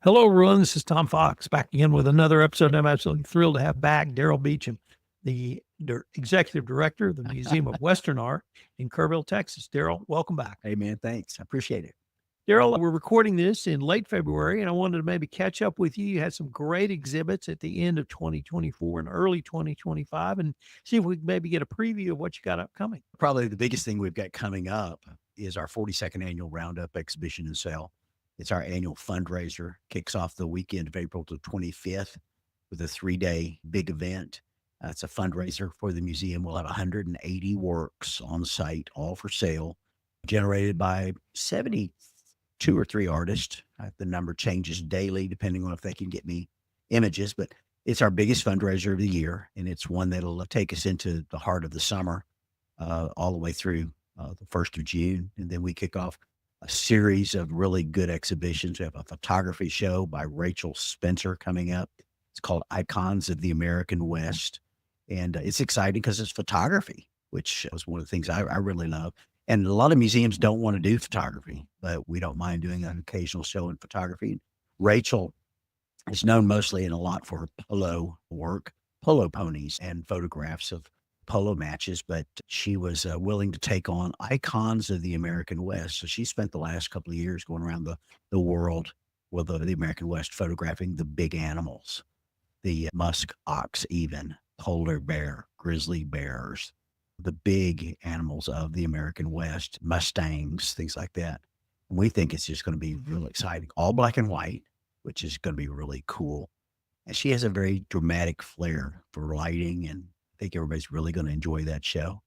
Hello, everyone. This is Tom Fox back again with another episode. I'm absolutely thrilled to have back Darrell Beauchamp, the executive director of the Museum of Western Art in Kerrville, Texas. Darrell, welcome back. Hey, man, thanks. I appreciate it. Darrell, we're recording this in late February, and I wanted to maybe catch up with you. You had some great exhibits at the end of 2024 and early 2025, and see if we can maybe get a preview of what you got upcoming. Probably the biggest thing we've got coming up is our 42nd annual Roundup exhibition and sale. It's our annual fundraiser, kicks off the weekend of April the 25th with a 3-day big event. It's a fundraiser for the museum. We'll have 180 works on site, all for sale, generated by 72 or 3 artists. The number changes daily depending on if they can get me images, but it's our biggest fundraiser of the year, and it's one that'll take us into the heart of the summer, all the way through the 1st of June. And then we kick off a series of really good exhibitions. We have a photography show by Rachel Spencer coming up. It's called Icons of the American West. And it's exciting because it's photography, which was one of the things I really love. And a lot of museums don't want to do photography, but we don't mind doing an occasional show in photography. Rachel is known mostly and a lot for polo work, polo ponies and photographs of polo matches, but she was willing to take on icons of the American West. So she spent the last couple of years going around the world with the American West, photographing the big animals, the musk ox, even polar bear, grizzly bears, the big animals of the American West, mustangs, things like that. And we think it's just going to be real exciting, all black and white, which is going to be really cool. And she has a very dramatic flair for lighting, and I think everybody's really going to enjoy that show.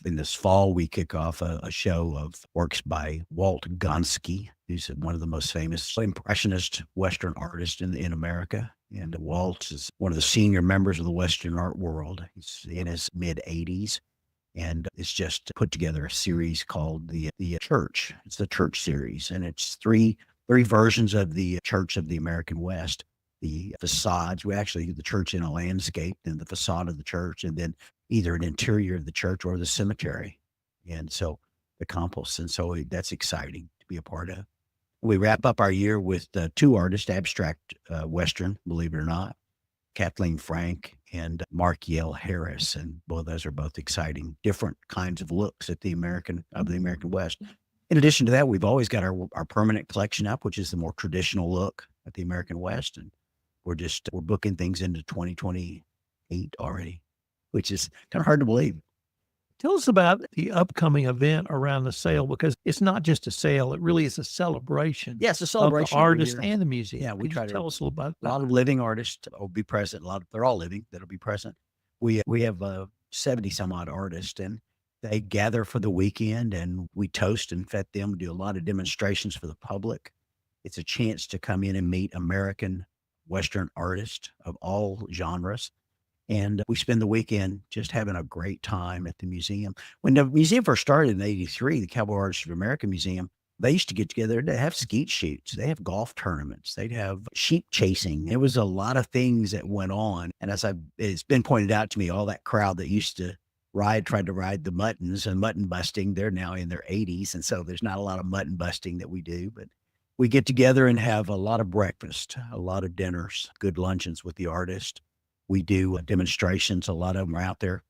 In this fall, we kick off a show of works by Walt Gonski, who's one of the most famous Impressionist Western artists in America. And Walt is one of the senior members of the Western art world. He's in his mid-80s, and it's just put together a series called the Church. It's the Church series, and it's three versions of the Church of the American West. The facades, the church in a landscape, and the facade of the church, and then either an interior of the church or the cemetery. And so the compost. And so that's exciting to be a part of. We wrap up our year with 2 artists, abstract Western, believe it or not, Kathleen Frank and Mark Yale Harris. And both those are both exciting, different kinds of looks at the American West. In addition to that, we've always got our permanent collection up, which is the more traditional look at the American West. And we're booking things into 2028 already, which is kind of hard to believe. Tell us about the upcoming event around the sale, because it's not just a sale. It really is a celebration. Yeah, it's a celebration of the artist and the museum. Yeah, we try to tell us a little about a lot of living artists will be present. They're all living that'll be present. We have 70 some odd artists, and they gather for the weekend, and we toast and fet them, do a lot of demonstrations for the public. It's a chance to come in and meet American Western artists of all genres. And we spend the weekend just having a great time at the museum. When the museum first started in 83, the Cowboy Artists of America Museum, they used to get together to have skeet shoots. They have golf tournaments. They'd have sheep chasing. There was a lot of things that went on. And it's been pointed out to me, all that crowd that used to tried to ride the muttons and mutton busting, they're now in their 80s. And so there's not a lot of mutton busting that we do, but we get together and have a lot of breakfast, a lot of dinners, good luncheons with the artist. We do demonstrations. A lot of them are out there,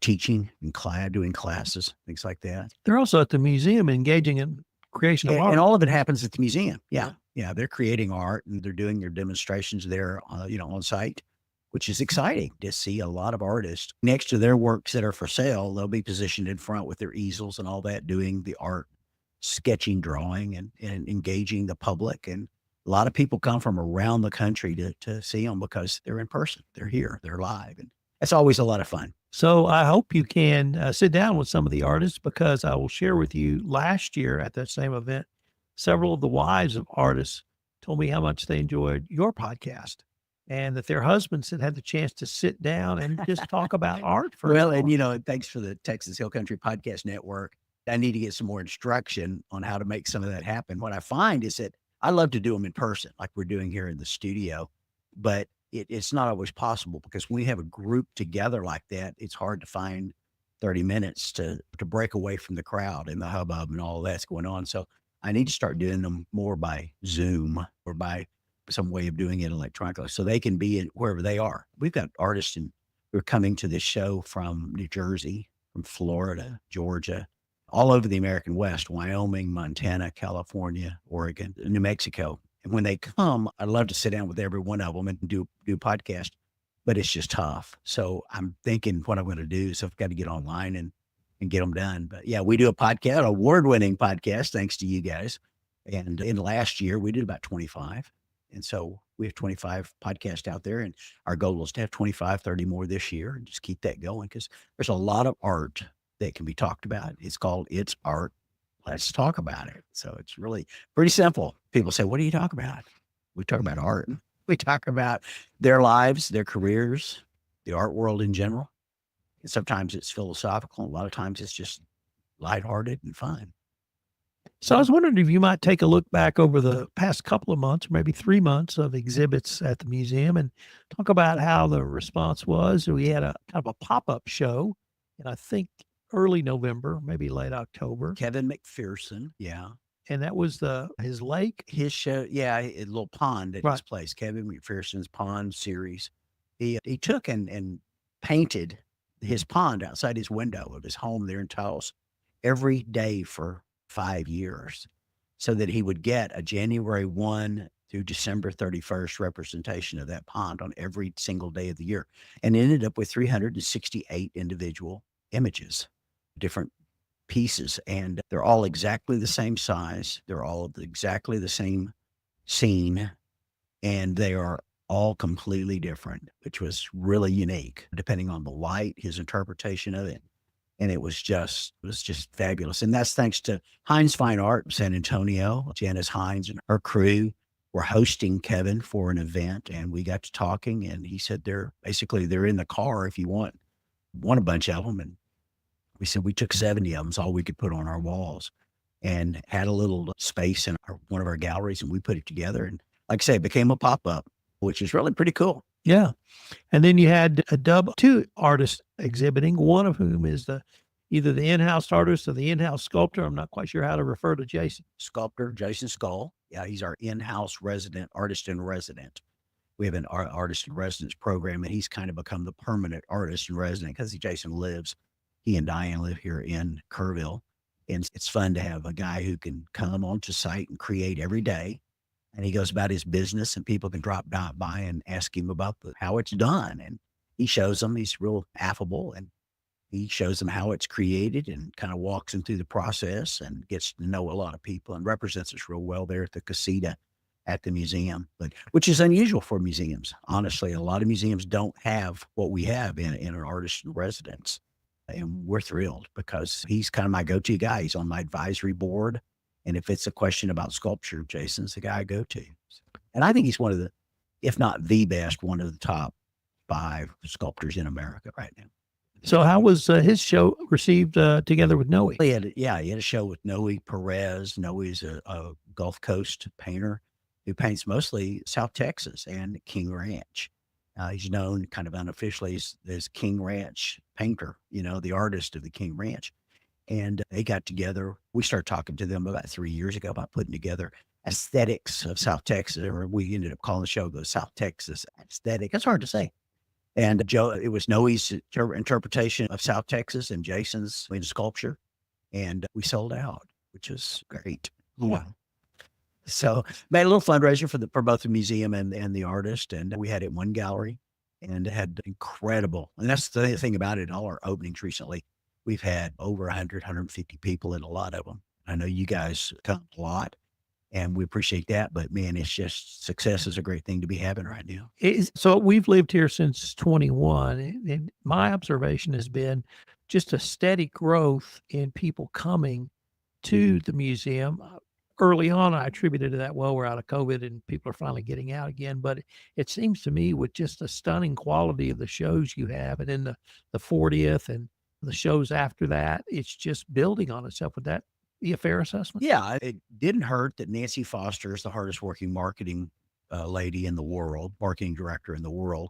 teaching and doing classes, things like that. They're also at the museum engaging in creation of art. And all of it happens at the museum. Yeah. They're creating art and they're doing their demonstrations there, on site, which is exciting to see a lot of artists next to their works that are for sale. They'll be positioned in front with their easels and all that, doing the art, sketching, drawing, and engaging the public. And a lot of people come from around the country to see them because they're in person. They're here. They're live. And it's always a lot of fun. So I hope you can sit down with some of the artists, because I will share with you, last year at that same event, several of the wives of artists told me how much they enjoyed your podcast, and that their husbands had had the chance to sit down and just talk about art for Well, and thanks for the Texas Hill Country Podcast Network. I need to get some more instruction on how to make some of that happen. What I find is that I love to do them in person, like we're doing here in the studio, but it's not always possible, because when we have a group together like that, it's hard to find 30 minutes to break away from the crowd and the hubbub and all that's going on. So I need to start doing them more by Zoom or by some way of doing it electronically so they can be in wherever they are. We've got artists who are coming to this show from New Jersey, from Florida, Georgia, all over the American West, Wyoming, Montana, California, Oregon, New Mexico. And when they come, I'd love to sit down with every one of them and do podcast, but it's just tough. So I'm thinking what I'm going to do is I've got to get online and get them done. But yeah, we do a podcast, award-winning podcast, thanks to you guys. And in last year, we did about 25. And so we have 25 podcasts out there, and our goal is to have 25, 30 more this year and just keep that going because there's a lot of art that can be talked about. It's called It's Art. Let's talk about it. So it's really pretty simple. People say, what do you talk about? We talk about art. We talk about their lives, their careers, the art world in general. And sometimes it's philosophical. A lot of times it's just lighthearted and fun. So I was wondering if you might take a look back over the past couple of months, or maybe 3 months of exhibits at the museum and talk about how the response was. We had a kind of a pop-up show, and I think early November, maybe late October. Kevin McPherson, yeah. And that was his lake. His show, yeah, a little pond at his Right. place, Kevin McPherson's pond series. He took and painted his pond outside his window of his home there in Taos every day for 5 years so that he would get a January 1 through December 31st representation of that pond on every single day of the year, and ended up with 368 individual images, different pieces, and they're all exactly the same size. They're all exactly the same scene, and they are all completely different, which was really unique, depending on the light, his interpretation of it. And it was just fabulous. And that's thanks to Hines Fine Art, San Antonio. Janice Hines and her crew were hosting Kevin for an event, and we got to talking, and he said they're in the car if you want a bunch of them. And we said we took 70 of them, is all we could put on our walls, and had a little space in one of our galleries, and we put it together. And like I say, it became a pop-up, which is really pretty cool. Yeah. And then you had two artists exhibiting, one of whom is either the in-house artist or the in-house sculptor. I'm not quite sure how to refer to Jason. Sculptor, Jason Skull. Yeah, he's our in-house artist in resident. We have an artist in residence program, and he's kind of become the permanent artist in resident because he and Diane live here in Kerrville. And it's fun to have a guy who can come onto site and create every day. And he goes about his business, and people can drop by and ask him about how it's done. And he shows them. He's real affable, and he shows them how it's created and kind of walks them through the process and gets to know a lot of people and represents us real well there at the casita at the museum, which is unusual for museums. Honestly, a lot of museums don't have what we have in an artist in residence. And we're thrilled because he's kind of my go-to guy. He's on my advisory board. And if it's a question about sculpture, Jason's the guy I go to. And I think he's one of the, if not the best, one of the top 5 sculptors in America right now. So how was his show received together with Noe? He had a show with Noe Perez. Noe's a Gulf Coast painter who paints mostly South Texas and King Ranch. He's known kind of unofficially as King Ranch painter, the artist of the King Ranch. And they got together. We started talking to them about 3 years ago about putting together aesthetics of South Texas, or we ended up calling the show the South Texas Aesthetic. It's hard to say. And it was Noe's interpretation of South Texas and Jason's in sculpture. And we sold out, which was great. Yeah. So made a little fundraiser for both the museum and the artist. And we had it in one gallery and had incredible. And that's the thing about it, all our openings recently. We've had over 100, 150 people in a lot of them. I know you guys come a lot, and we appreciate that. But man, it's just success is a great thing to be having right now. So we've lived here since 21, and my observation has been just a steady growth in people coming to the museum. Early on, I attributed to that, well, we're out of COVID and people are finally getting out again. But it seems to me with just the stunning quality of the shows you have, and in the 40th and the shows after that, it's just building on itself. Would that be a fair assessment? Yeah, it didn't hurt that Nancy Foster is the hardest working marketing lady in the world, marketing director in the world,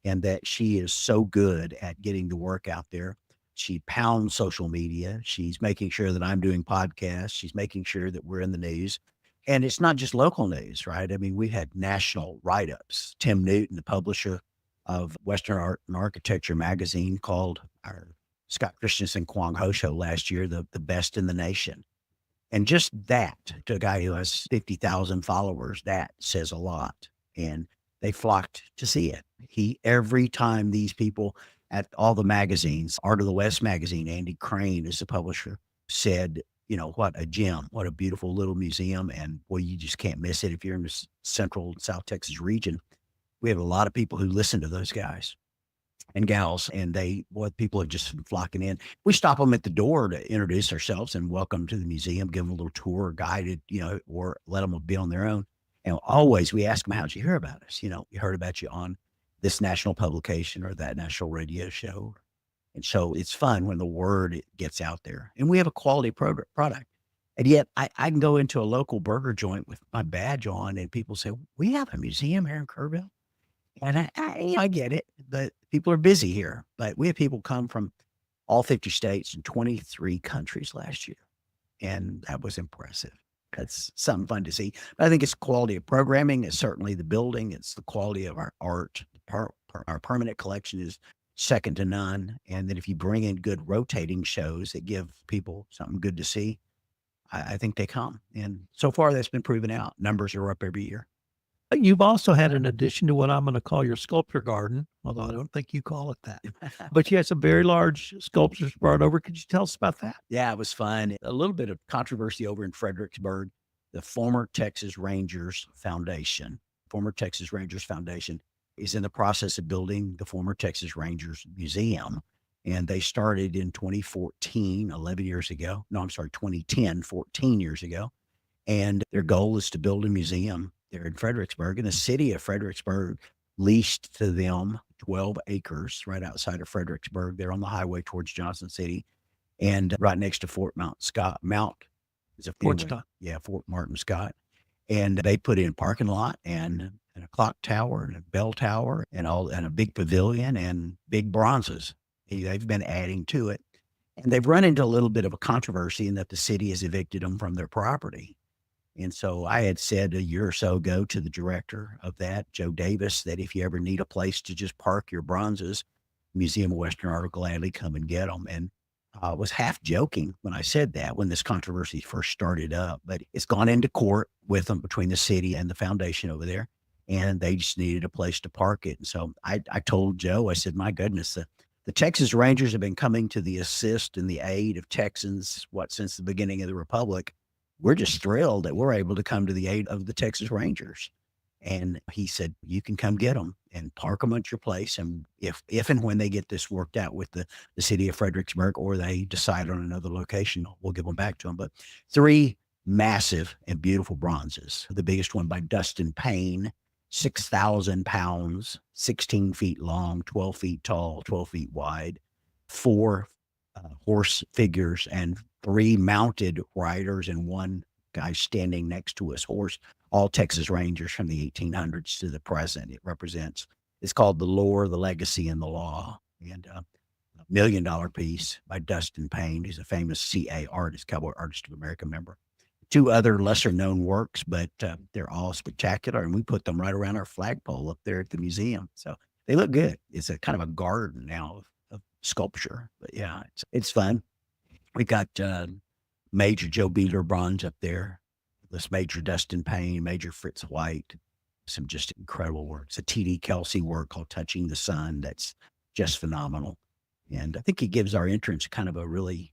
and that she is so good at getting the work out there. She pounds social media. She's making sure that I'm doing podcasts. She's making sure that we're in the news. And it's not just local news, right? I mean, we had national write-ups. Tim Newton, the publisher of Western Art and Architecture magazine, called our Scott Christensen Kwang Ho show last year the best in the nation. And just that, to a guy who has 50,000 followers, that says a lot. And they flocked to see it. Every time these people at all the magazines, Art of the West magazine, Andy Crane is the publisher, said, what a gem, what a beautiful little museum. And boy, you just can't miss it if you're in the central and South Texas region. We have a lot of people who listen to those guys and gals, and people are just flocking in. We stop them at the door to introduce ourselves and welcome to the museum, give them a little tour, guided, or let them be on their own. And always we ask them, how'd you hear about us? We heard about you on this national publication or that national radio show. And so it's fun when the word gets out there, and we have a quality product. And yet I can go into a local burger joint with my badge on and people say, we have a museum here in Kerrville. And I get it, but people are busy here. But we have people come from all 50 states and 23 countries last year. And that was impressive. That's something fun to see. But I think it's quality of programming. It's certainly the building. It's the quality of our art. Our permanent collection is second to none. And then if you bring in good rotating shows that give people something good to see, I think they come. And so far that's been proven out. Numbers are up every year. You've also had an addition to what I'm going to call your sculpture garden, although I don't think you call it that. But you had some very large sculptures brought over. Could you tell us about that? Yeah, it was fun. A little bit of controversy over in Fredericksburg. The former Texas Rangers Foundation is in the process of building the former Texas Rangers Museum. And they started in 2014, 11 years ago. No, I'm sorry, 2010, 14 years ago. And their goal is to build a museum there in Fredericksburg. And the city of Fredericksburg leased to them 12 acres right outside of Fredericksburg. They're on the highway towards Johnson City and right next to Fort Scott. Fort Martin Scott. And they put in a parking lot and a clock tower and a bell tower and a big pavilion and big bronzes. They've been adding to it. And they've run into a little bit of a controversy in that the city has evicted them from their property. And so I had said a year or so ago to the director of that, Joe Davis, that if you ever need a place to just park your bronzes, Museum of Western Art will gladly come and get them. And I was half joking when I said that when this controversy first started up, but it's gone into court with them between the city and the foundation over there. And they just needed a place to park it. And so I told Joe, I said, my goodness, the Texas Rangers have been coming to the assist and the aid of Texans, since the beginning of the Republic. We're just thrilled that we're able to come to the aid of the Texas Rangers. And he said, you can come get them and park them at your place. And if and when they get this worked out with the city of Fredericksburg, or they decide on another location, we'll give them back to them. But 3 massive and beautiful bronzes. The biggest one by Dustin Payne, 6,000 pounds, 16 feet long, 12 feet tall, 12 feet wide, 4 horse figures and 3 mounted riders and 1 guy standing next to his horse, all Texas Rangers from the 1800s to the present. It's called The Lore, the Legacy, and the Law. And $1 million piece by Dustin Payne. He's a famous CA artist, Cowboy Artist of America member. 2 other lesser known works, but they're all spectacular. And we put them right around our flagpole up there at the museum. So they look good. It's a kind of a garden now of sculpture, but yeah, it's fun. We got Major Joe Beeler bronze up there, this Major Dustin Payne, Major Fritz White, some just incredible works. A T.D. Kelsey work called Touching the Sun that's just phenomenal. And I think it gives our entrance kind of a really,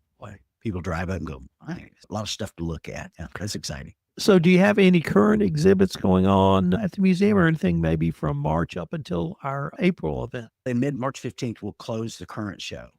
people drive up and go, a lot of stuff to look at. Yeah, that's exciting. So do you have any current exhibits going on at the museum or anything maybe from March up until our April event? In mid-March 15th, we'll close the current show.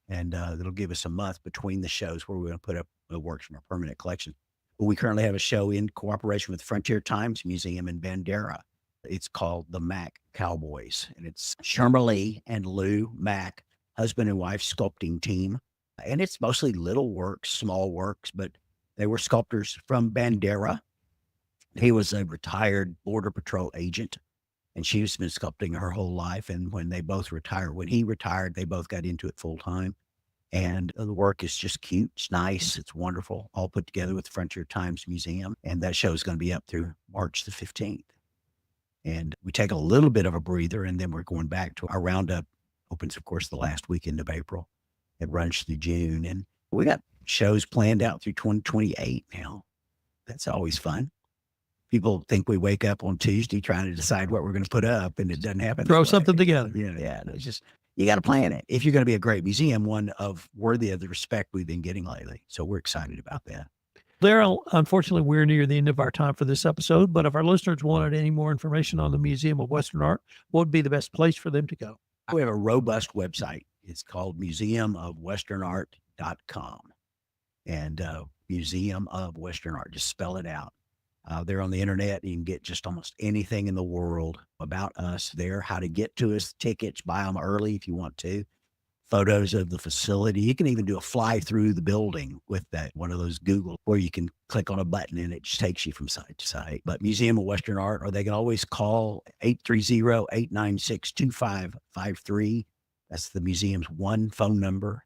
And it'll give us a month between the shows where we're going to put up the works from our permanent collection. But we currently have a show in cooperation with the Frontier Times Museum in Bandera. It's called The Mack Cowboys. And it's Sherma Lee and Lou Mack, husband and wife sculpting team. And it's mostly little works, small works, but they were sculptors from Bandera. He was a retired Border Patrol agent, and she's been sculpting her whole life. And when he retired, they both got into it full time. And the work is just cute. It's nice. It's wonderful. All put together with the Frontier Times Museum. And that show is going to be up through March the 15th. And we take a little bit of a breather, and then we're going back to our Roundup. Opens, of course, the last weekend of April. It runs through June. And we got shows planned out through 2028 now. That's always fun. People think we wake up on Tuesday trying to decide what we're going to put up, and it doesn't happen. Throw something together. Yeah. It's just, you got to plan it. If you're going to be a great museum, one of worthy of the respect we've been getting lately. So we're excited about that. Darrell, unfortunately, we're near the end of our time for this episode, but if our listeners wanted any more information on the Museum of Western Art, what would be the best place for them to go? We have a robust website. It's called museumofwesternart.com. And Museum of Western Art, just spell it out. They're on the internet. You can get just almost anything in the world about us there, how to get to us, tickets, buy them early if you want to, photos of the facility. You can even do a fly through the building with that, one of those Google, where you can click on a button and it just takes you from site to site. But Museum of Western Art, or they can always call 830-896-2553. That's the museum's one phone number.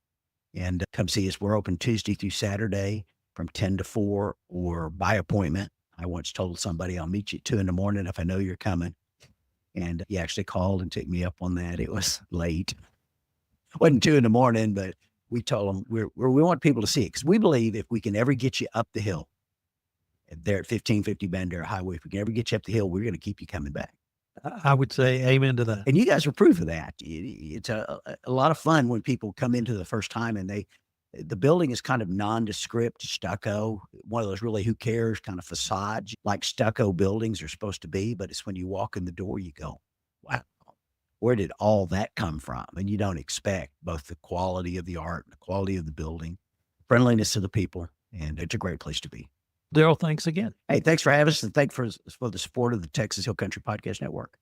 And come see us. We're open Tuesday through Saturday from 10 to 4 or by appointment. I once told somebody I'll meet you at 2 a.m. if I know you're coming. And he actually called and took me up on that. It was late. It wasn't 2 a.m, but we told them we want people to see it, because we believe if we can ever get you up the hill there at 1550 Bandera Highway, if we can ever get you up the hill, we're going to keep you coming back. I would say amen to that. And you guys are proof of that. It's a lot of fun when people come into the first time and the building is kind of nondescript stucco, one of those really who cares kind of facades, like stucco buildings are supposed to be. But it's when you walk in the door, you go, wow, where did all that come from? And you don't expect both the quality of the art and the quality of the building, friendliness to the people, and it's a great place to be. Darrell, thanks again. Hey, thanks for having us, and thanks for the support of the Texas Hill Country Podcast Network.